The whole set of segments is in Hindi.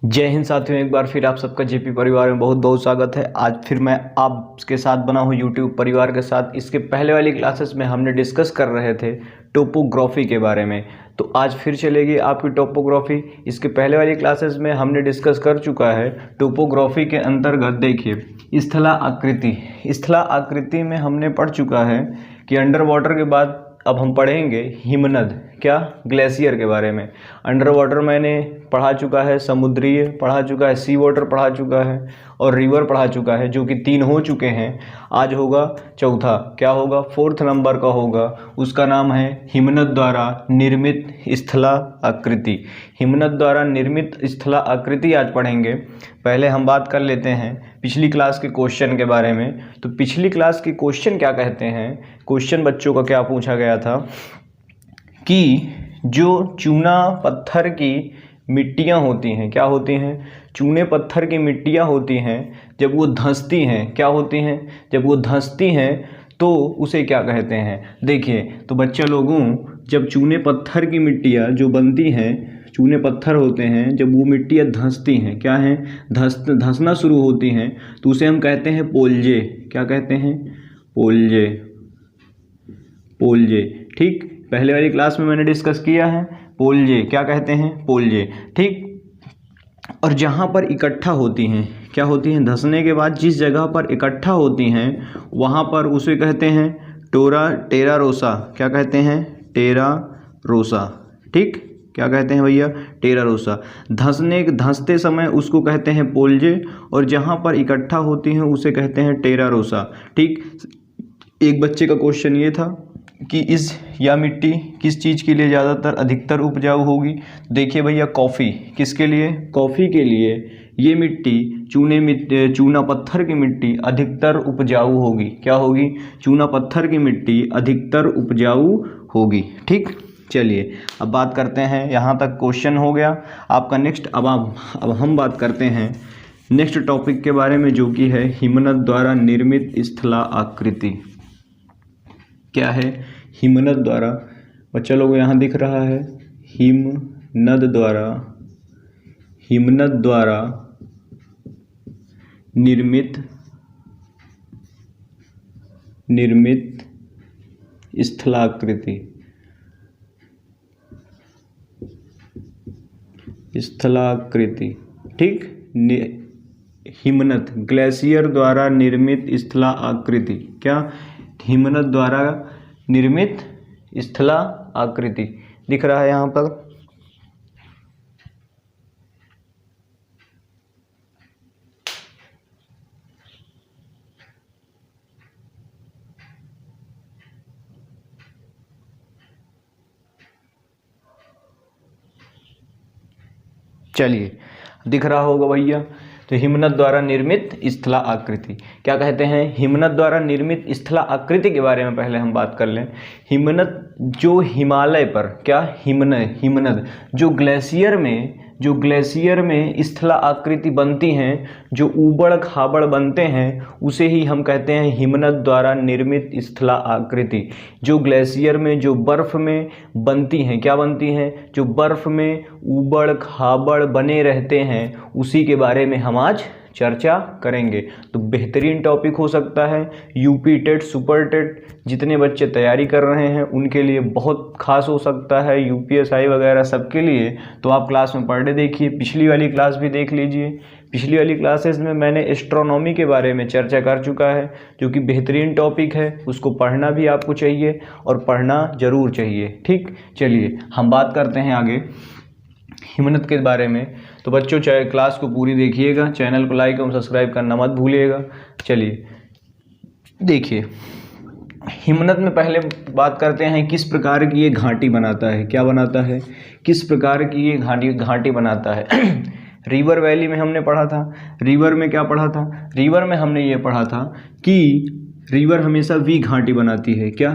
जय हिंद साथियों, एक बार फिर आप सबका जेपी परिवार में बहुत बहुत स्वागत है। आज फिर मैं आपके साथ बना हूँ यूट्यूब परिवार के साथ। इसके पहले वाली क्लासेस में हमने डिस्कस कर रहे थे टोपोग्राफी के बारे में, तो आज फिर चलेगी आपकी टोपोग्राफी। इसके पहले वाली क्लासेस में हमने डिस्कस कर चुका है टोपोग्राफी के अंतर्गत। देखिए स्थला आकृति, स्थला आकृति में हमने पढ़ चुका है कि अंडर वाटर के बाद अब हम पढ़ेंगे हिमनद, क्या ग्लेशियर के बारे में। अंडर वाटर मैंने पढ़ा चुका है, समुद्रीय पढ़ा चुका है, सी वाटर पढ़ा चुका है और रिवर पढ़ा चुका है, जो कि 3 हो चुके हैं। आज होगा चौथा, क्या होगा? 4th नंबर का होगा, उसका नाम है हिमनद द्वारा निर्मित स्थला आकृति। हिमनद द्वारा निर्मित स्थला आकृति आज पढ़ेंगे। पहले हम बात कर लेते हैं पिछली क्लास के क्वेश्चन के बारे में। तो पिछली क्लास के क्वेश्चन क्या कहते हैं? क्वेश्चन बच्चों का क्या पूछा गया था कि जो चूना पत्थर की मिट्टियाँ होती हैं, क्या होती हैं? चूने पत्थर की मिट्टियाँ होती हैं, जब वो धंसती हैं, क्या होती हैं? जब वो धंसती हैं तो उसे क्या कहते हैं? देखिए तो बच्चा लोगों, जब चूने पत्थर की मिट्टियाँ जो बनती हैं, चूने पत्थर होते हैं, जब वो मिट्टियाँ धंसती हैं, क्या हैं? धंसना शुरू होती हैं, तो उसे हम कहते हैं पोल्जे। क्या कहते हैं? पोल्जे, पोल्जे। ठीक, पहले वाली क्लास में मैंने डिस्कस किया है पोल्जे, क्या कहते हैं? पोल्जे। ठीक, और जहाँ पर इकट्ठा होती हैं, क्या होती हैं? धंसने के बाद जिस जगह पर इकट्ठा होती हैं वहाँ पर उसे कहते हैं टेरा रोसा। क्या कहते हैं? टेरा रोसा। ठीक, क्या कहते हैं भैया? टेरा रोसा। धंसते समय उसको कहते हैं पोल्जे, और जहाँ पर इकट्ठा होती हैं उसे कहते हैं टेरा रोसा। ठीक, एक बच्चे का क्वेश्चन ये था कि यह मिट्टी किस चीज़ के लिए ज़्यादातर अधिकतर उपजाऊ होगी? देखिए भैया, कॉफ़ी। किसके लिए? कॉफ़ी के लिए ये मिट्टी चूना पत्थर की मिट्टी अधिकतर उपजाऊ होगी। क्या होगी? चूना पत्थर की मिट्टी अधिकतर उपजाऊ होगी। ठीक, चलिए अब बात करते हैं, यहाँ तक क्वेश्चन हो गया आपका। नेक्स्ट अब हम बात करते हैं नेक्स्ट टॉपिक के बारे में, जो कि है हिमनद द्वारा निर्मित स्थला आकृति। क्या है? हिमनद द्वारा, बच्चा लोग यहाँ दिख रहा है हिमनद द्वारा निर्मित स्थलाकृति। ठीक, हिमनद ग्लेशियर द्वारा निर्मित स्थला आकृति। क्या? हिमनद द्वारा निर्मित स्थला आकृति दिख रहा है यहाँ पर। चलिए, दिख रहा होगा भैया। तो हिमनद द्वारा निर्मित स्थला आकृति क्या कहते हैं? हिमनद द्वारा निर्मित स्थला आकृति के बारे में पहले हम बात कर लें। हिमनद जो हिमालय पर, क्या? हिमनद जो ग्लेशियर में स्थला आकृति बनती हैं, जो ऊबड़ खाबड़ बनते हैं, उसे ही हम कहते हैं हिमनद द्वारा निर्मित स्थला आकृति। जो ग्लेशियर में, जो बर्फ़ में बनती हैं, क्या बनती हैं? जो बर्फ़ में ऊबड़ खाबड़ बने रहते हैं, उसी के बारे में हम आज चर्चा करेंगे। तो बेहतरीन टॉपिक हो सकता है। यूपी टेट, सुपर टेट जितने बच्चे तैयारी कर रहे हैं उनके लिए बहुत खास हो सकता है, यूपीएसआई वगैरह सबके लिए। तो आप क्लास में पढ़ने देखिए, पिछली वाली क्लास भी देख लीजिए। पिछली वाली क्लासेस में मैंने एस्ट्रोनॉमी के बारे में चर्चा कर चुका है, जो कि बेहतरीन टॉपिक है। उसको पढ़ना भी आपको चाहिए और पढ़ना ज़रूर चाहिए। ठीक, चलिए हम बात करते हैं आगे हिमनद के बारे में। तो बच्चों, चाहे क्लास को पूरी देखिएगा, चैनल को लाइक और सब्सक्राइब करना मत भूलिएगा। चलिए देखिए, हिमनद में पहले बात करते हैं किस प्रकार की ये घाटी बनाता है। क्या बनाता है? किस प्रकार की ये घाटी बनाता है? रिवर वैली में हमने पढ़ा था। रिवर में क्या पढ़ा था? रिवर में हमने ये पढ़ा था कि रिवर हमेशा वी घाटी बनाती है। क्या?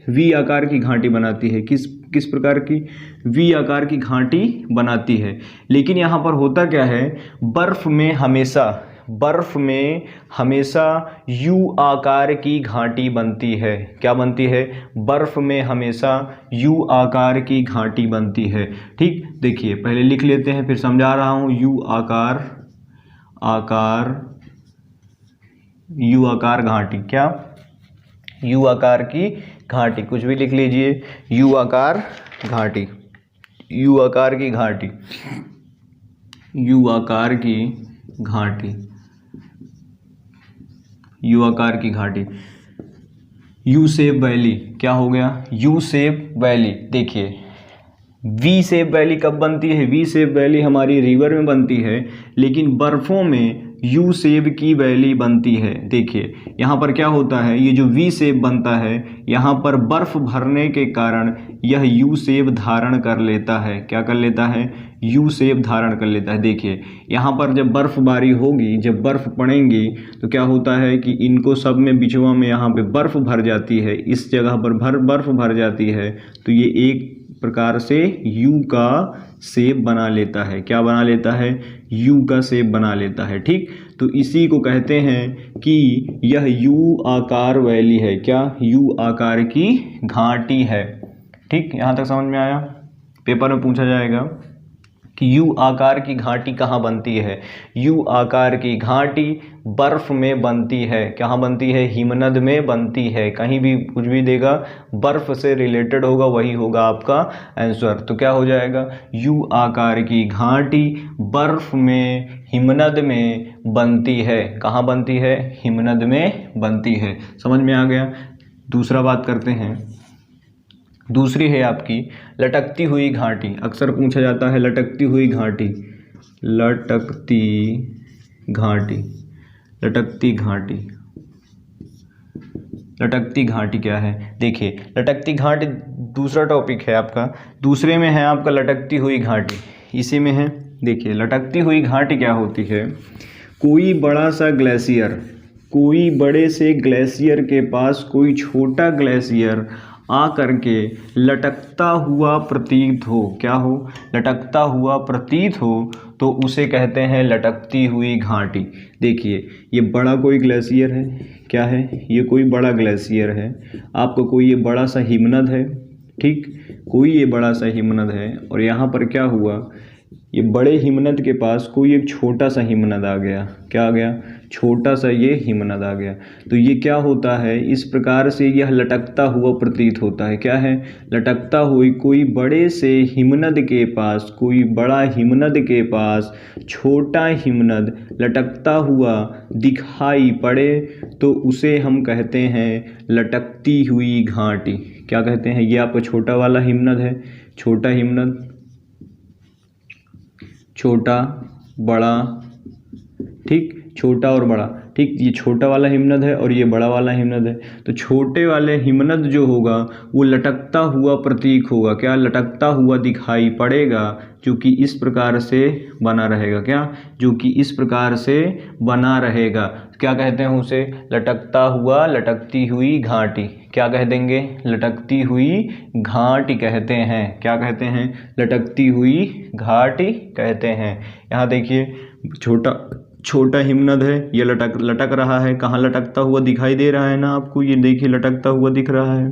वी आकार की घाटी बनाती है। किस प्रकार की? वी आकार की घाटी बनाती है। लेकिन यहाँ पर होता क्या है, बर्फ़ में हमेशा बर्फ में हमेशा यू आकार की घाटी बनती है। क्या बनती है? बर्फ में हमेशा यू आकार की घाटी बनती है। ठीक, देखिए पहले लिख लेते हैं फिर समझा रहा हूँ। यू आकार घाटी। क्या? यू आकार की घाटी, कुछ भी लिख लीजिए। यू आकार घाटी, यू आकार की घाटी, यू आकार की घाटी, यू आकार की घाटी। यू शेप वैली, क्या हो गया? U shape valley. देखिए वी शेप वैली कब बनती है? वी शेप वैली हमारी रिवर में बनती है, लेकिन बर्फों में यू शेप की वैली बनती है। देखिए यहाँ पर क्या होता है, ये जो वी शेप बनता है यहाँ पर बर्फ भरने के कारण यह यू शेप धारण कर लेता है। क्या कर लेता है? यू शेप धारण कर लेता है। देखिए यहाँ पर जब बर्फबारी होगी, जब बर्फ़ पड़ेंगी तो क्या होता है कि इनको सब में बिचवा में यहाँ पे बर्फ़ भर जाती है, इस जगह पर बर्फ़ भर जाती है, तो ये एक प्रकार से यू का शेप बना लेता है। क्या बना लेता है? यू का शेप बना लेता है। ठीक, तो इसी को कहते हैं कि यह यू आकार वैली है। क्या? यू आकार की घाटी है। ठीक, यहाँ तक समझ में आया? पेपर में पूछा जाएगा कि यू आकार की घाटी कहाँ बनती है? यू आकार की घाटी बर्फ में बनती है। कहाँ बनती है? हिमनद में बनती है। कहीं भी कुछ भी देगा बर्फ से रिलेटेड होगा, वही होगा आपका आंसर। तो क्या हो जाएगा? यू आकार की घाटी बर्फ में हिमनद में बनती है। कहाँ बनती है? हिमनद में बनती है। समझ में आ गया? दूसरा बात करते हैं। दूसरी है आपकी लटकती हुई घाटी। अक्सर पूछा जाता है लटकती हुई घाटी, लटकती घाटी, लटकती घाटी, लटकती घाटी क्या है? देखिए लटकती घाटी दूसरा टॉपिक है आपका, दूसरे में है आपका लटकती हुई घाटी, इसी में है। देखिए लटकती हुई घाटी क्या होती है? कोई बड़ा सा ग्लेशियर, कोई बड़े से ग्लेशियर के पास कोई छोटा ग्लेशियर आ करके लटकता हुआ प्रतीत हो। क्या हो? लटकता हुआ प्रतीत हो, तो उसे कहते हैं लटकती हुई घाटी। देखिए ये बड़ा कोई ग्लेशियर है। क्या है? ये कोई बड़ा ग्लेशियर है। आपको कोई ये बड़ा सा हिमनद है। ठीक, कोई ये बड़ा सा हिमनद है और यहाँ पर क्या हुआ, ये बड़े हिमनद के पास कोई एक छोटा सा हिमनद आ गया। क्या आ गया? छोटा सा ये हिमनद आ गया। तो ये क्या होता है? इस प्रकार से यह लटकता हुआ प्रतीत होता है। क्या है? लटकता हुई कोई बड़े से हिमनद के पास, कोई बड़ा हिमनद के पास छोटा हिमनद लटकता हुआ दिखाई पड़े, तो उसे हम कहते हैं लटकती हुई घाटी। क्या कहते हैं? ये आपका छोटा वाला हिमनद है, छोटा हिमनद, छोटा बड़ा, ठीक, छोटा और बड़ा। ठीक, ये छोटा वाला हिमनद है और ये बड़ा वाला हिमनद है। तो छोटे वाले हिमनद जो होगा वो लटकता हुआ प्रतीक होगा। क्या? लटकता हुआ दिखाई पड़ेगा, जो कि इस प्रकार से बना रहेगा। क्या? जो कि इस प्रकार से बना रहेगा। क्या कहते हैं उसे? लटकता हुआ, लटकती हुई घाटी। क्या कह देंगे? लटकती हुई घाटी कहते हैं। क्या कहते हैं? लटकती हुई घाटी कहते हैं। यहाँ देखिए छोटा हिमनद है, ये लटक रहा है। कहाँ लटकता हुआ दिखाई दे रहा है ना आपको? ये देखिए लटकता हुआ दिख रहा है,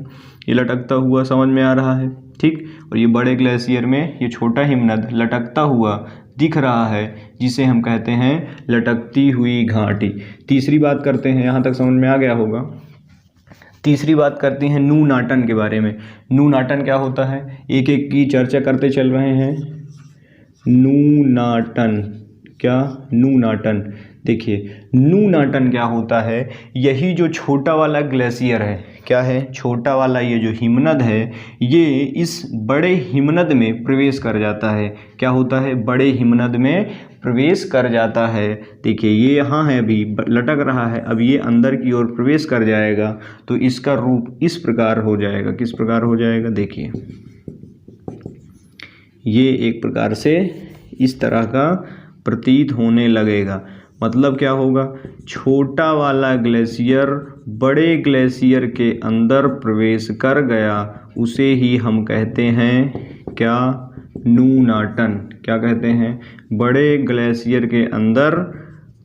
ये लटकता हुआ समझ में आ रहा है। ठीक, और ये बड़े ग्लेशियर में ये छोटा हिमनद लटकता हुआ दिख रहा है, जिसे हम कहते हैं लटकती हुई घाटी। तीसरी बात करते हैं, यहाँ तक समझ में आ गया होगा। तीसरी बात करते हैं नूनाटन के बारे में। नूनाटन क्या होता है? एक एक की चर्चा करते चल रहे हैं। नूनाटन, क्या? नूनाटन। देखिए नूनाटन क्या होता है? यही जो छोटा वाला ग्लेशियर है, क्या है? छोटा वाला ये जो हिमनद है, ये इस बड़े हिमनद में प्रवेश कर जाता है। क्या होता है? बड़े हिमनद में प्रवेश कर जाता है। देखिए ये यहाँ है, अभी लटक रहा है, अब ये अंदर की ओर प्रवेश कर जाएगा, तो इसका रूप इस प्रकार हो जाएगा। किस प्रकार हो जाएगा? देखिए ये एक प्रकार से इस तरह का प्रतीत होने लगेगा। मतलब क्या होगा? छोटा वाला ग्लेशियर बड़े ग्लेशियर के अंदर प्रवेश कर गया, उसे ही हम कहते हैं क्या? नूनाटन। क्या कहते हैं? बड़े ग्लेशियर के अंदर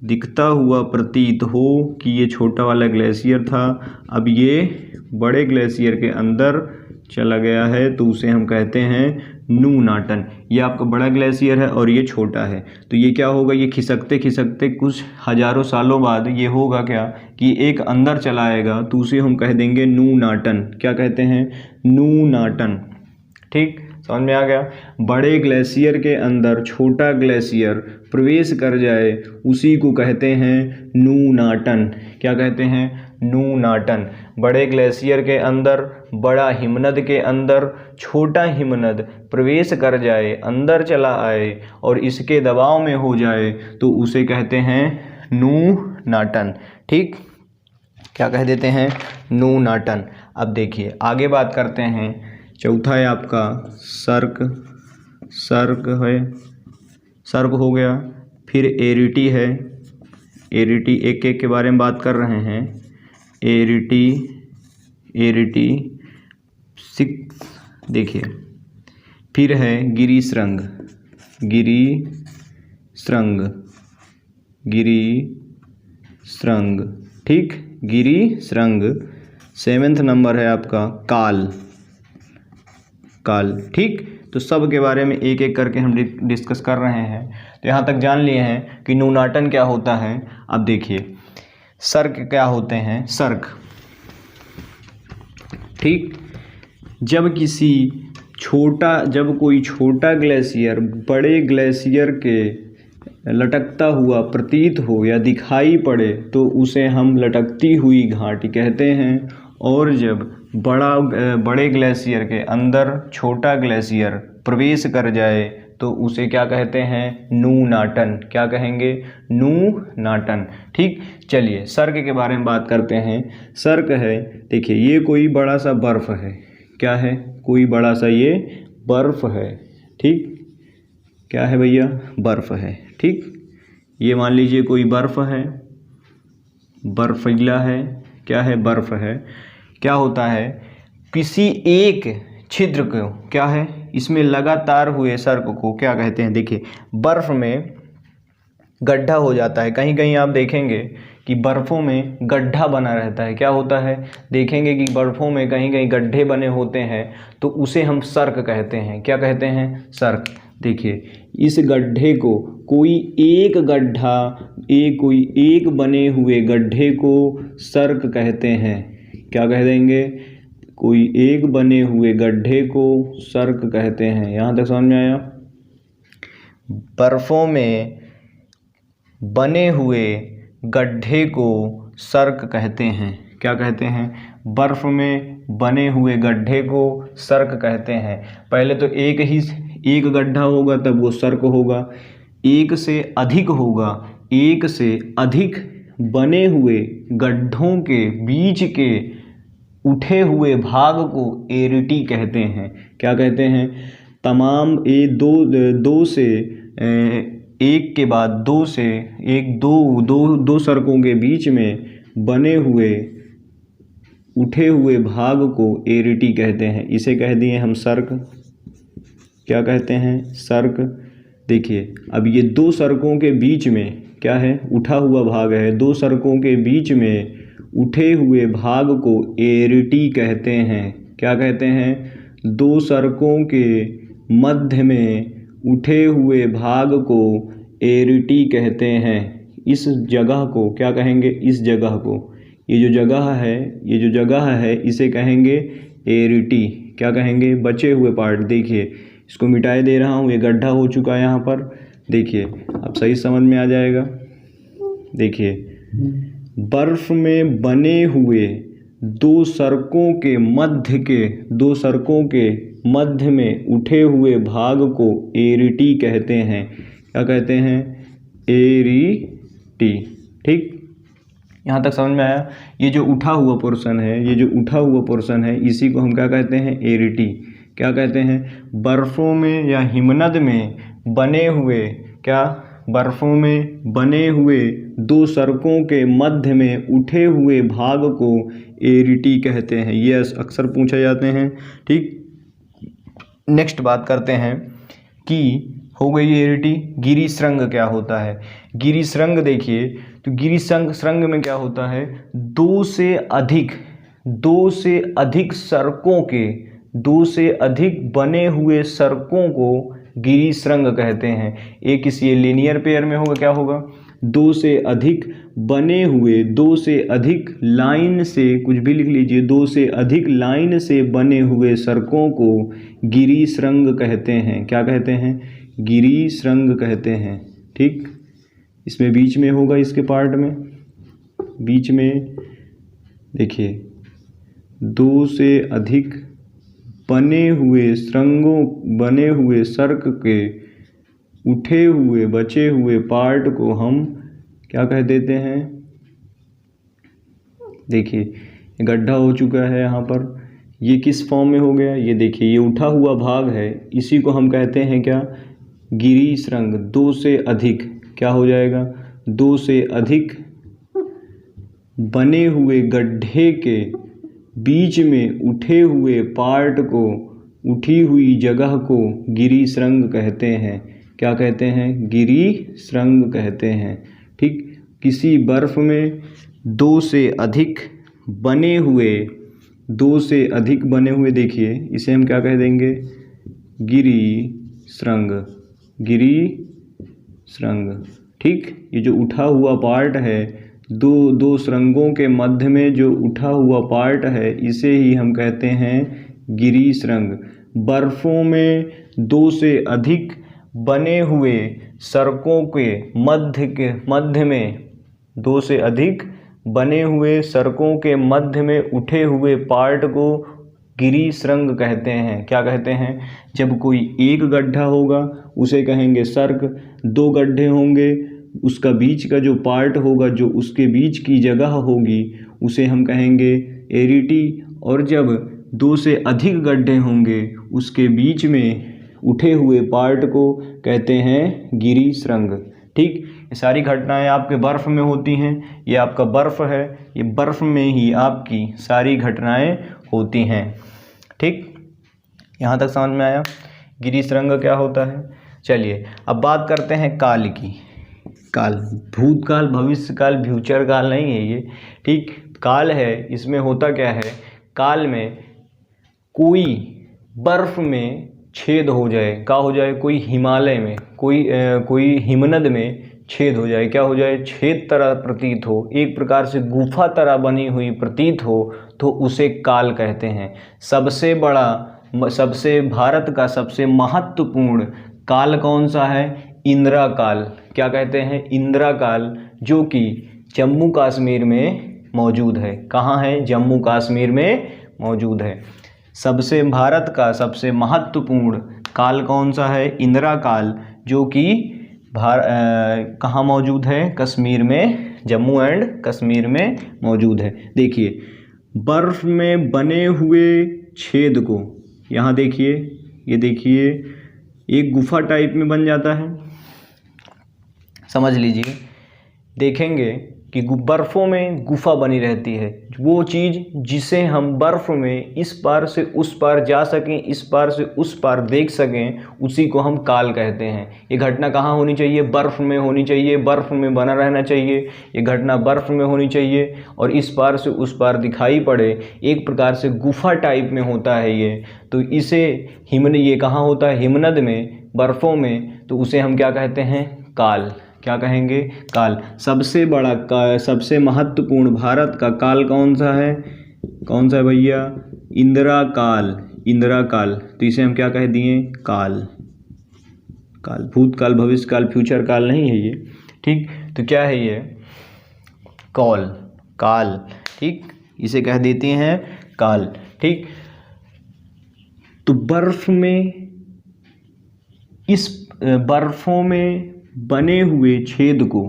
दिखता हुआ प्रतीत हो कि ये छोटा वाला ग्लेशियर था, अब ये बड़े ग्लेशियर के अंदर चला गया है, तो उसे हम कहते हैं नूनाटन। ये आपका बड़ा ग्लेशियर है और ये छोटा है, तो ये क्या होगा, ये खिसकते खिसकते कुछ हजारों सालों बाद ये होगा क्या कि एक अंदर चला आएगा, तो उसे हम कह देंगे नूनाटन। क्या कहते हैं, नूनाटन। ठीक, समझ में आ गया। बड़े ग्लेशियर के अंदर छोटा ग्लेशियर प्रवेश कर जाए उसी को कहते हैं नूनाटन। क्या कहते हैं, नूनाटन। बड़े ग्लेशियर के अंदर, बड़ा हिमनद के अंदर छोटा हिमनद प्रवेश कर जाए, अंदर चला आए और इसके दबाव में हो जाए, तो उसे कहते हैं नूनाटन। ठीक, क्या कह देते हैं, नूनाटन। अब देखिए आगे बात करते हैं। चौथा है आपका सर्क। सर्क है, सर्क हो गया। फिर एरिटी है, एरिटी एक एक के बारे में बात कर रहे हैं। एरिटी, एरिटी सिक्स देखिए। फिर है गिरिश्रंग, गिरिश्रंग, गिरिश्रंग। ठीक, गिरिश्रंग। सेवेंथ नंबर है आपका काल, काल। ठीक, तो सब के बारे में एक एक करके हम डिस्कस कर रहे हैं। तो यहाँ तक जान लिए हैं कि नूनाटन क्या होता है। अब देखिए सर्क क्या होते हैं। सर्क, ठीक, जब कोई छोटा ग्लेशियर बड़े ग्लेशियर के लटकता हुआ प्रतीत हो या दिखाई पड़े, तो उसे हम लटकती हुई घाटी कहते हैं। और जब बड़े ग्लेशियर के अंदर छोटा ग्लेशियर प्रवेश कर जाए, तो उसे क्या कहते हैं, नूनाटन। क्या कहेंगे, नूनाटन। ठीक, चलिए सर्क के बारे में बात करते हैं। सर्क है, देखिए ये कोई बड़ा सा बर्फ़ है। क्या है, कोई बड़ा सा ये बर्फ़ है। ठीक, क्या है भैया, बर्फ़ है। ठीक, ये मान लीजिए कोई बर्फ़ है, बर्फीला है। क्या है, बर्फ़ है। क्या होता है, किसी एक छिद्र को, क्या है, इसमें लगातार हुए सर्क को क्या कहते हैं। देखिए बर्फ़ में गड्ढा हो जाता है, कहीं कहीं आप देखेंगे कि बर्फ़ों में गड्ढा बना रहता है। क्या होता है, देखेंगे कि बर्फ़ों में कहीं कहीं गड्ढे बने होते हैं, तो उसे हम सर्क कहते हैं। क्या कहते हैं, सर्क। देखिए इस गड्ढे को, कोई एक गड्ढा, कोई एक बने हुए गड्ढे को सर्क कहते हैं। क्या कह देंगे, कोई एक बने हुए गड्ढे को सर्क कहते हैं। यहाँ तक समझ में आया। बर्फ़ों में बने हुए गड्ढे को सर्क कहते हैं। क्या कहते हैं, बर्फ़ में बने हुए गड्ढे को सर्क कहते हैं। पहले तो एक गड्ढा होगा तब वो सर्क होगा, एक से अधिक होगा, एक से अधिक बने हुए गड्ढों के बीच के उठे हुए भाग को एरिटी कहते हैं। क्या कहते हैं, तमाम दो से एक के बाद दो से एक दो सर्कों के बीच में बने हुए उठे हुए भाग को एरिटी कहते हैं। इसे कह दिए हम सर्क। क्या कहते हैं, सर्क। देखिए अब ये दो सर्कों के बीच में क्या है, उठा हुआ भाग है। दो सर्कों के बीच में उठे हुए भाग को एरिटी कहते हैं। क्या कहते हैं, दो सर्कों के मध्य में उठे हुए भाग को एरिटी कहते हैं। इस जगह को क्या कहेंगे, इस जगह को, ये जो जगह है इसे कहेंगे एरिटी। क्या कहेंगे, बचे हुए पार्ट। देखिए इसको मिटाए दे रहा हूँ, ये गड्ढा हो चुका है यहाँ पर। देखिए अब सही समझ में आ जाएगा। देखिए बर्फ़ में बने हुए दो सर्कों के मध्य में उठे हुए भाग को एरिटी कहते हैं। क्या कहते हैं, एरिटी। ठीक, यहाँ तक समझ में आया। ये जो उठा हुआ पोर्शन है, इसी को हम क्या कहते हैं, एरिटी। क्या कहते हैं, बर्फ़ों में या हिमनद में बने हुए, क्या, बर्फ़ों में बने हुए दो सर्कों के मध्य में उठे हुए भाग को एरिटी कहते हैं। ये अक्सर पूछे जाते हैं। ठीक, नेक्स्ट बात करते हैं कि हो गई एरिटी। गिरिशृंग क्या होता है? गिरिशृंग देखिए, तो गिरिशृंग में क्या होता है, दो से अधिक सड़कों के, दो से अधिक बने हुए सड़कों को गिरिशृंग कहते हैं। एक किसी लीनियर पेयर में होगा, क्या होगा, दो से अधिक बने हुए, दो से अधिक लाइन से, कुछ भी लिख लीजिए, दो से अधिक लाइन से बने हुए सड़कों को गिरिशृंग कहते हैं। क्या कहते हैं? गिरिशृंग कहते हैं। ठीक, इसमें बीच में होगा, इसके पार्ट में बीच में देखिए, दो से अधिक बने हुए सड़क के उठे हुए बचे हुए पार्ट को हम क्या कह देते हैं? देखिए गड्ढा हो चुका है यहाँ पर, ये किस फॉर्म में हो गया, ये देखिए ये उठा हुआ भाग है, इसी को हम कहते हैं क्या? गिरिशृंग। दो से अधिक क्या हो जाएगा? दो से अधिक बने हुए गड्ढे के बीच में उठे हुए पार्ट को, उठी हुई जगह को गिरिशृंग कहते हैं। क्या कहते हैं? गिरिशृंग कहते हैं। ठीक, किसी बर्फ में दो से अधिक बने हुए, देखिए इसे हम क्या कह देंगे? गिरिशृंग। ठीक, ये जो उठा हुआ पार्ट है, दो सुरंगों के मध्य में जो उठा हुआ पार्ट है, इसे ही हम कहते हैं गिरिशृंग। बर्फों में दो से अधिक बने हुए सड़कों के मध्य में, दो से अधिक बने हुए सड़कों के मध्य में उठे हुए पार्ट को गिरिशृंग कहते हैं। क्या कहते हैं? जब कोई एक गड्ढा होगा उसे कहेंगे सड़क, दो गड्ढे होंगे, उसका बीच का जो पार्ट होगा, जो उसके बीच की जगह होगी, उसे हम कहेंगे एरिटी। और जब दो से अधिक गड्ढे होंगे, उसके बीच में उठे हुए पार्ट को कहते हैं गिरिशृंग। ठीक, ये सारी घटनाएं आपके बर्फ़ में होती हैं। ये आपका बर्फ़ है, ये बर्फ़ में ही आपकी सारी घटनाएं होती हैं। ठीक, यहाँ तक समझ में आया गिरिशृंग क्या होता है? चलिए अब बात करते हैं काल की। काल, भूतकाल, भविष्यकाल, फ्यूचर काल नहीं है ये। ठीक, काल है, इसमें होता क्या है? काल में कोई बर्फ में छेद हो जाए, क्या हो जाए? कोई हिमालय में, कोई हिमनद में छेद हो जाए, क्या हो जाए? छेद तरह प्रतीत हो, एक प्रकार से गुफा तरह बनी हुई प्रतीत हो, तो उसे काल कहते हैं। भारत का सबसे महत्वपूर्ण काल कौन सा है? इंदिरा काल। क्या कहते हैं? इंदिरा काल, जो कि जम्मू कश्मीर में मौजूद है। कहाँ है? जम्मू कश्मीर में मौजूद है। भारत का सबसे महत्वपूर्ण काल कौन सा है? इंदिरा काल, जो कि कहाँ मौजूद है? कश्मीर में, जम्मू एंड कश्मीर में मौजूद है। देखिए बर्फ में बने हुए छेद को, यहाँ देखिए, ये देखिए एक गुफा टाइप में बन जाता है, समझ लीजिए। देखेंगे कि बर्फ़ों में गुफा बनी रहती है, वो चीज़ जिसे हम बर्फ़ में इस पार से उस पार जा सकें, इस पार से उस पार देख सकें, उसी को हम काल कहते हैं। ये घटना कहाँ होनी चाहिए? बर्फ़ में होनी चाहिए, बर्फ़ में बना रहना चाहिए, ये घटना बर्फ़ में होनी चाहिए और इस पार से उस पार दिखाई पड़े, एक प्रकार से गुफा टाइप में होता है ये। तो इसे ये कहाँ होता है? हिमनद में, बर्फ़ों में, तो उसे हम क्या कहते हैं? काल। क्या कहेंगे? काल। सबसे महत्वपूर्ण भारत का काल कौन सा है? कौन सा है भैया? इंदिरा काल। इंदिरा काल, तो इसे हम क्या कह दिए? काल। काल, भूतकाल, भविष्यकाल, फ्यूचर काल नहीं है ये। ठीक, तो क्या है ये? काल। ठीक, इसे कह देते हैं काल। ठीक, तो बर्फ में, इस बर्फों में बने हुए छिद्र को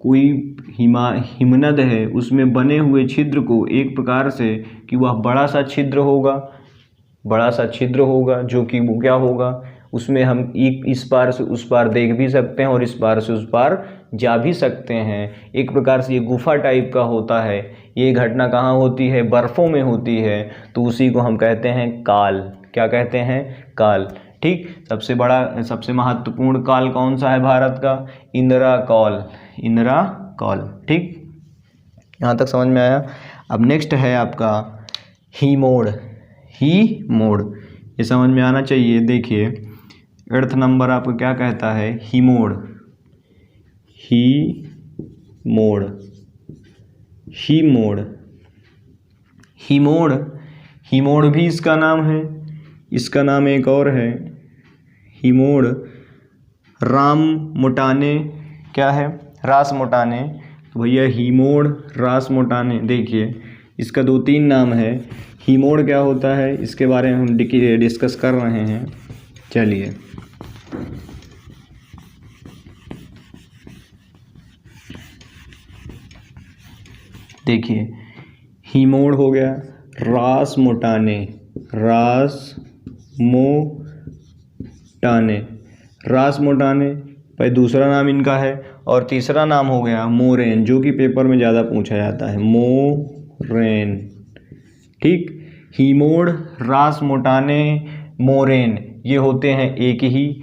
कोई हिमनद है, उसमें बने हुए छिद्र को एक प्रकार से कि वह बड़ा सा छिद्र होगा, जो कि वो क्या होगा? उसमें हम इस पार से उस पार देख भी सकते हैं और इस पार से उस पार जा भी सकते हैं। एक प्रकार से ये गुफा टाइप का होता है। ये घटना कहाँ होती है? बर्फ़ों में होती है, तो उसी को हम कहते हैं काल। क्या कहते हैं? काल। ठीक। सबसे बड़ा सबसे महत्वपूर्ण काल कौन सा है भारत का? इंदिरा कॉल, इंदिरा कॉल, ठीक। यहाँ तक समझ में आया। अब नेक्स्ट है आपका ही मोड़, ही मोड़, ये समझ में आना चाहिए। देखिए 8th नंबर आपको क्या कहता है? ही मोड़, ही मोड़, ही मोड़, ही मोड़, ही मोड़ भी इसका नाम है। इसका नाम एक और है, ही मोड़ राम मोटाने, क्या है? रास मोटाने। तो भैया ही मोड़ रास मोटाने, देखिए इसका 2-3 नाम है। ही मोड़ क्या होता है इसके बारे में हम डिस्कस कर रहे हैं। चलिए देखिए, ही मोड़ हो गया रास मोटाने, रास मोटाने, रास मोटाने भाई दूसरा नाम इनका है। और तीसरा नाम हो गया मोरेन, जो कि पेपर में ज़्यादा पूछा जाता है, मोरेन, ठीक। ही मोड़, रास मोटाने, मोरेन, ये होते हैं एक ही।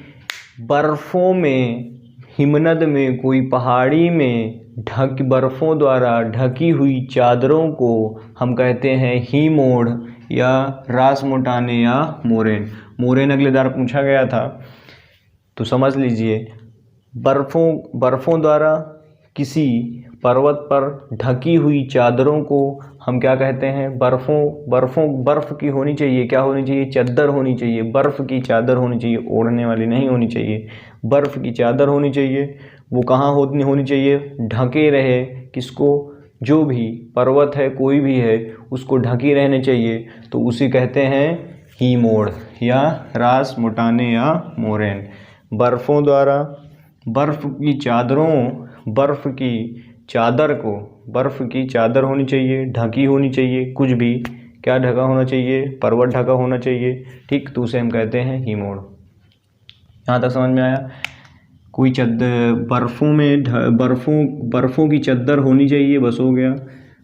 बर्फ़ों में, हिमनद में, कोई पहाड़ी में बर्फ़ों द्वारा ढकी हुई चादरों को हम कहते हैं ही मोड़ या रास मोटाने या मोरेन। मोरेन अगले बार पूछा गया था, तो समझ लीजिए बर्फ़ों द्वारा किसी पर्वत पर ढकी हुई चादरों को हम क्या कहते हैं? बर्फ़ की होनी चाहिए, क्या होनी चाहिए? चादर होनी चाहिए, बर्फ़ की चादर होनी चाहिए, ओढ़ने वाली नहीं होनी चाहिए, बर्फ़ की चादर होनी चाहिए। वो कहाँ होनी चाहिए? ढके रहे, किसको? जो भी पर्वत है, कोई भी है, उसको ढकी रहने चाहिए, तो उसे कहते हैं ही मोड़ या रास मोटाने या मोरेन। बर्फ़ों द्वारा बर्फ़ की चादर को, बर्फ़ की चादर होनी चाहिए, ढकी होनी चाहिए, कुछ भी क्या ढका होना चाहिए? पर्वत ढका होना चाहिए, ठीक। तो उसे हम कहते हैं ही मोड़। यहाँ तक समझ में आया? कोई बर्फ़ों की चादर होनी चाहिए, बस हो गया।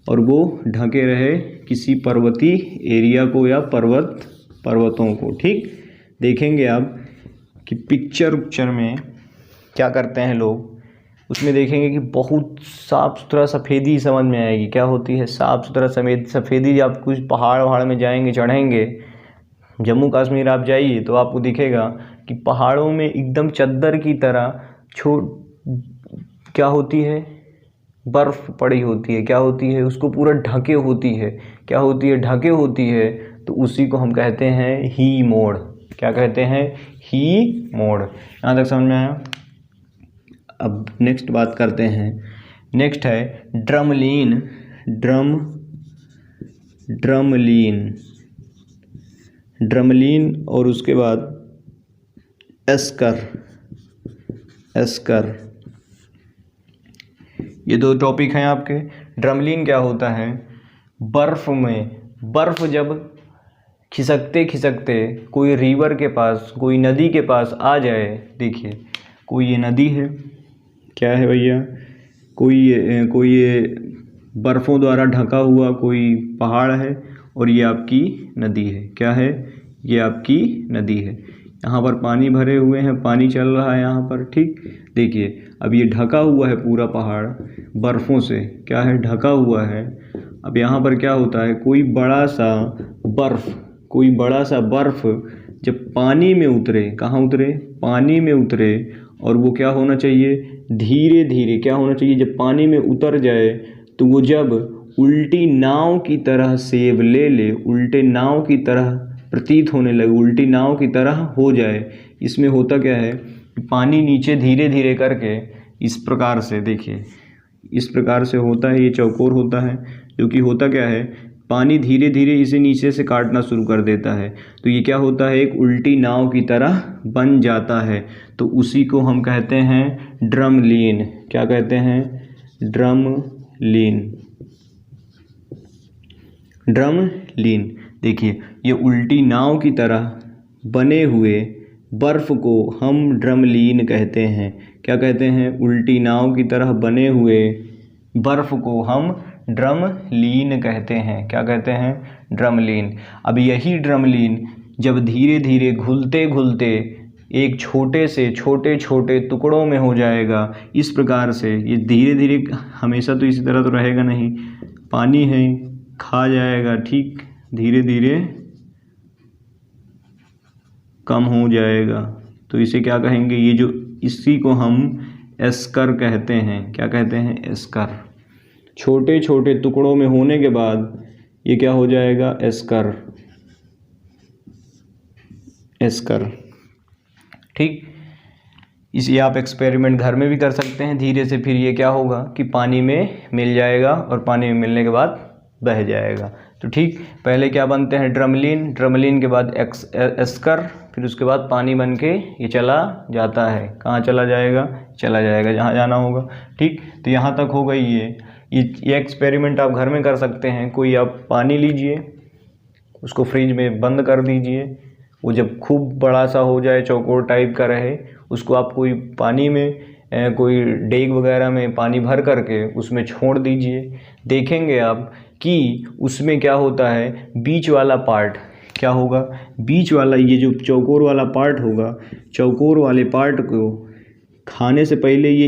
और वो ढके रहे किसी पर्वतीय एरिया को या पर्वतों को, ठीक। देखेंगे आप कि पिक्चर में क्या करते हैं लोग, उसमें देखेंगे कि बहुत साफ़ सुथरा सफ़ेदी समझ में आएगी। क्या होती है? साफ़ सुथरा सफ़ेदी। आप कुछ पहाड़ में जाएंगे, चढ़ेंगे, जम्मू कश्मीर आप जाइए तो आपको दिखेगा कि पहाड़ों में एकदम चद्दर की तरह क्या होती है? बर्फ़ पड़ी होती है। क्या होती है? उसको पूरा ढके होती है। क्या होती है? ढके होती है। तो उसी को हम कहते हैं ही मोड़। क्या कहते हैं? ही मोड़। यहाँ तक समझ में आया? अब नेक्स्ट बात करते हैं। नेक्स्ट है ड्रमलीन, ड्रमलीन और उसके बाद एस्कर। ये 2 टॉपिक हैं आपके। ड्रमलीन क्या होता है? बर्फ़ जब खिसकते कोई रिवर के पास, कोई नदी के पास आ जाए, देखिए कोई ये नदी है, क्या है भैया? कोई ये बर्फ़ों द्वारा ढका हुआ कोई पहाड़ है और ये आपकी नदी है। क्या है? ये आपकी नदी है। यहाँ पर पानी भरे हुए हैं, पानी चल रहा है यहाँ पर, ठीक। देखिए अब ये ढका हुआ है पूरा पहाड़ बर्फ़ों से, क्या है? ढका हुआ है। अब यहाँ पर क्या होता है? कोई बड़ा सा बर्फ़ जब पानी में उतरे, कहाँ उतरे? पानी में उतरे, और वो क्या होना चाहिए? धीरे धीरे क्या होना चाहिए? जब पानी में उतर जाए तो वो जब उल्टी नाव की तरह सेब ले, उल्टे नाव की तरह प्रतीत होने लगे, उल्टी नाव की तरह हो जाए। इसमें होता क्या है? पानी नीचे धीरे धीरे करके इस प्रकार से, देखिए इस प्रकार से होता है, ये चौकोर होता है, जो कि होता क्या है? पानी धीरे धीरे इसे नीचे से काटना शुरू कर देता है, तो ये क्या होता है? एक उल्टी नाव की तरह बन जाता है। तो उसी को हम कहते हैं ड्रमलीन। क्या कहते हैं? ड्रमलीन। देखिए ये उल्टी नाव की तरह बने हुए बर्फ़ को हम ड्रमलीन कहते हैं। क्या कहते हैं? उल्टी नाव की तरह बने हुए बर्फ़ को हम ड्रमलीन कहते हैं। क्या कहते हैं? ड्रमलीन। अब यही ड्रमलीन जब धीरे धीरे घुलते घुलते एक छोटे से छोटे छोटे टुकड़ों में हो जाएगा, इस प्रकार से ये धीरे धीरे, हमेशा तो इसी तरह तो रहेगा नहीं, पानी है खा जाएगा, ठीक, धीरे धीरे कम हो जाएगा। तो इसे क्या कहेंगे, ये जो, इसी को हम एस्कर कहते हैं। क्या कहते हैं, एस्कर। छोटे छोटे टुकड़ों में होने के बाद ये क्या हो जाएगा, एस्कर, एस्कर, ठीक। इसे आप एक्सपेरिमेंट घर में भी कर सकते हैं। धीरे से फिर ये क्या होगा कि पानी में मिल जाएगा और पानी में मिलने के बाद बह जाएगा। तो ठीक, पहले क्या बनते हैं, ड्रमलीन, ड्रमलीन के बाद एस्कर, फिर उसके बाद पानी बन के ये चला जाता है। कहाँ चला जाएगा, चला जाएगा जहाँ जाना होगा, ठीक। तो यहाँ तक हो गई ये एक्सपेरिमेंट आप घर में कर सकते हैं। कोई आप पानी लीजिए, उसको फ्रिज में बंद कर दीजिए, वो जब खूब बड़ा सा हो जाए, चौकोर टाइप का रहे, उसको आप कोई पानी में कोई डेग वगैरह में पानी भर करके उसमें छोड़ दीजिए। देखेंगे आप कि उसमें क्या होता है, बीच वाला पार्ट क्या होगा, बीच वाला ये जो चौकोर वाला पार्ट होगा, चौकोर वाले पार्ट को खाने से पहले ये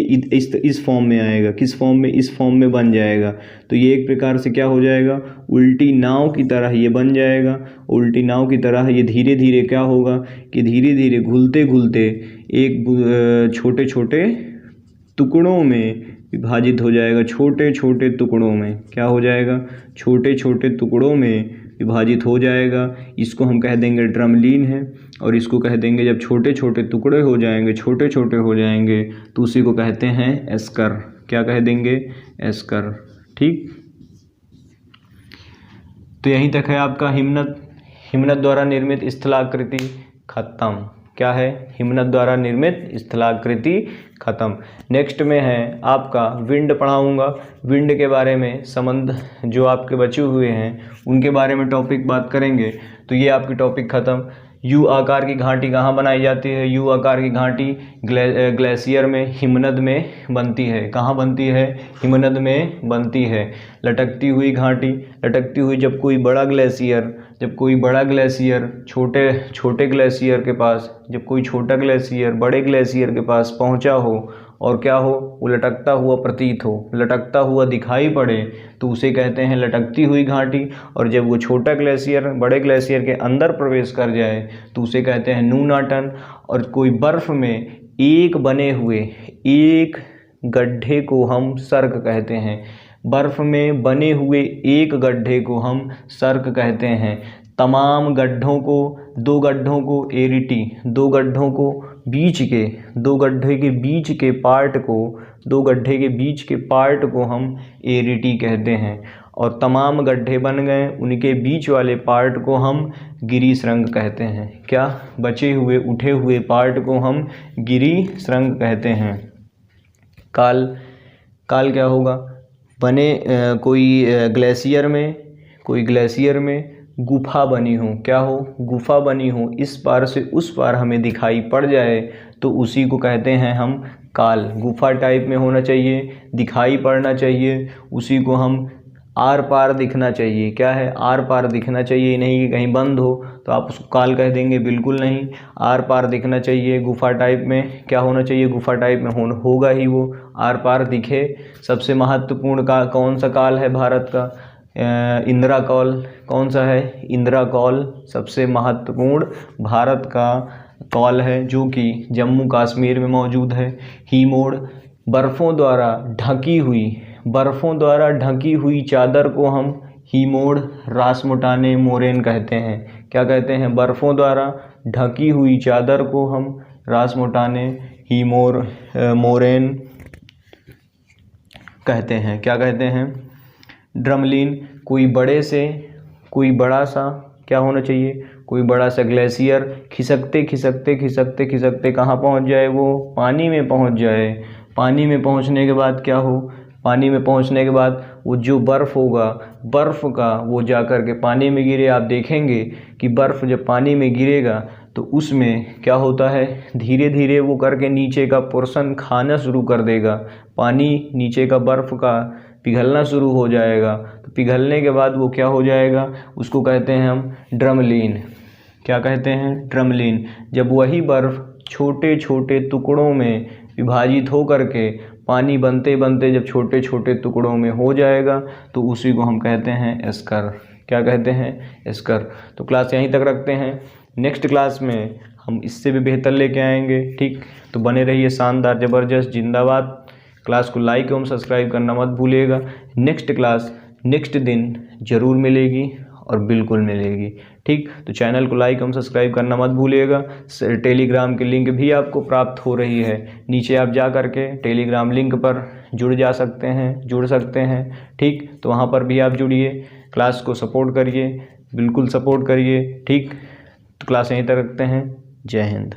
इस फॉर्म में आएगा। किस फॉर्म में, इस फॉर्म में बन जाएगा। तो ये एक प्रकार से क्या हो जाएगा, उल्टी नाव की तरह ये बन जाएगा। उल्टी नाव की तरह ये धीरे धीरे क्या होगा कि धीरे धीरे घुलते घुलते एक छोटे छोटे टुकड़ों में विभाजित हो जाएगा। छोटे छोटे टुकड़ों में क्या हो जाएगा, छोटे छोटे टुकड़ों में विभाजित हो जाएगा। इसको हम कह देंगे ड्रमलीन है, और इसको कह देंगे, जब छोटे छोटे टुकड़े हो जाएंगे, छोटे छोटे हो जाएंगे, तो उसी को कहते हैं एस्कर। क्या कह देंगे, एस्कर, ठीक। तो यहीं तक है आपका हिमनद, हिमनद द्वारा निर्मित स्थलाकृति खत्म। क्या है, हिमनद द्वारा निर्मित स्थलाकृति खत्म। नेक्स्ट में है आपका विंड पढ़ाऊंगा। विंड के बारे में संबंध जो आपके बचे हुए हैं उनके बारे में टॉपिक बात करेंगे। तो ये आपकी टॉपिक खत्म। यू आकार की घाटी कहाँ बनाई जाती है, यू आकार की घाटी ग्लेशियर में, हिमनद में बनती है। कहाँ बनती है, हिमनद में बनती है। लटकती हुई घाटी, लटकती हुई, जब कोई बड़ा ग्लेशियर, जब कोई बड़ा ग्लेशियर छोटे छोटे ग्लेशियर के पास, जब कोई छोटा ग्लेशियर बड़े ग्लेशियर के पास पहुंचा हो और क्या हो, वो लटकता हुआ प्रतीत हो, लटकता हुआ दिखाई पड़े, तो उसे कहते हैं लटकती हुई घाटी। और जब वो छोटा ग्लेशियर बड़े ग्लेशियर के अंदर प्रवेश कर जाए तो उसे कहते हैं नूनाटन। और कोई बर्फ़ में एक बने हुए एक गड्ढे को हम सर्क कहते हैं। बर्फ़ में बने हुए एक गड्ढे को हम सर्क कहते हैं। तमाम गड्ढों को, दो गड्ढों को एरिटी, दो गड्ढों को बीच के, दो गड्ढे के बीच के पार्ट को, दो गड्ढे के बीच के पार्ट को हम एरिटी कहते हैं। और तमाम गड्ढे बन गए, उनके बीच वाले पार्ट को हम गिरिशृंग कहते हैं। क्या, बचे हुए उठे हुए पार्ट को हम गिरिशृंग कहते हैं। काल, काल क्या होगा, बने कोई ग्लेशियर में, कोई ग्लेशियर में गुफा बनी हो, क्या हो, गुफा बनी हो, इस पार से उस पार हमें दिखाई पड़ जाए तो उसी को कहते हैं हम काल। गुफा टाइप में होना चाहिए, दिखाई पड़ना चाहिए, उसी को हम आर पार दिखना चाहिए। क्या है, आर पार दिखना चाहिए, नहीं कि कहीं बंद हो तो आप उसको काल कह देंगे, बिल्कुल नहीं, आर पार दिखना चाहिए। गुफा टाइप में क्या होना चाहिए, गुफा टाइप में होगा ही वो, आर पार दिखे। सबसे महत्वपूर्ण का कौन सा काल है भारत का, इंदिरा कौल। कौन सा है, इंदिरा कौल सबसे महत्वपूर्ण भारत का कौल है, जो कि जम्मू कश्मीर में मौजूद है। हीमोड़, बर्फ़ों द्वारा ढकी हुई, बर्फ़ों द्वारा ढकी हुई चादर को हम हीमोड़, रासमोटाने, मोरेन कहते हैं। क्या कहते हैं, बर्फ़ों द्वारा ढकी हुई चादर को हम रासमोटाने, हीमोर, मोरेन कहते हैं। क्या कहते हैं, ड्रमलीन, कोई बड़े से, कोई बड़ा सा क्या होना चाहिए, कोई बड़ा सा ग्लेशियर खिसकते खिसकते खिसकते खिसकते कहाँ पहुँच जाए, वो पानी में पहुँच जाए। पानी में पहुँचने के बाद क्या हो, पानी में पहुँचने के बाद वो जो बर्फ़ होगा, बर्फ़ का वो जा कर के पानी में गिरे। आप देखेंगे कि बर्फ़ जब पानी में गिरेगा तो उसमें क्या होता है, धीरे धीरे वो करके नीचे का पोर्शन खाना शुरू कर देगा। पानी नीचे का बर्फ़ का पिघलना शुरू हो जाएगा। तो पिघलने के बाद वो क्या हो जाएगा, उसको कहते हैं हम ड्रमलीन। क्या कहते हैं, ट्रमलीन। जब वही बर्फ़ छोटे छोटे टुकड़ों में विभाजित हो करके पानी बनते बनते जब छोटे छोटे टुकड़ों में हो जाएगा तो उसी को हम कहते हैं एस्कर। क्या कहते हैं, एस्कर। तो क्लास यहीं तक रखते हैं, नेक्स्ट क्लास में हम इससे भी बेहतर लेके आएंगे। ठीक, तो बने रहिए शानदार, ज़बरदस्त, जिंदाबाद। क्लास को लाइक एवं सब्सक्राइब करना मत भूलिएगा। नेक्स्ट क्लास नेक्स्ट दिन ज़रूर मिलेगी और बिल्कुल मिलेगी। ठीक, तो चैनल को लाइक एवं सब्सक्राइब करना मत भूलिएगा। टेलीग्राम की लिंक भी आपको प्राप्त हो रही है, नीचे आप जा करके टेलीग्राम लिंक पर जुड़ सकते हैं। ठीक, तो वहाँ पर भी आप जुड़िए, क्लास को सपोर्ट करिए, बिल्कुल सपोर्ट करिए। ठीक, तो क्लास यहीं तक रखते हैं। जय हिंद।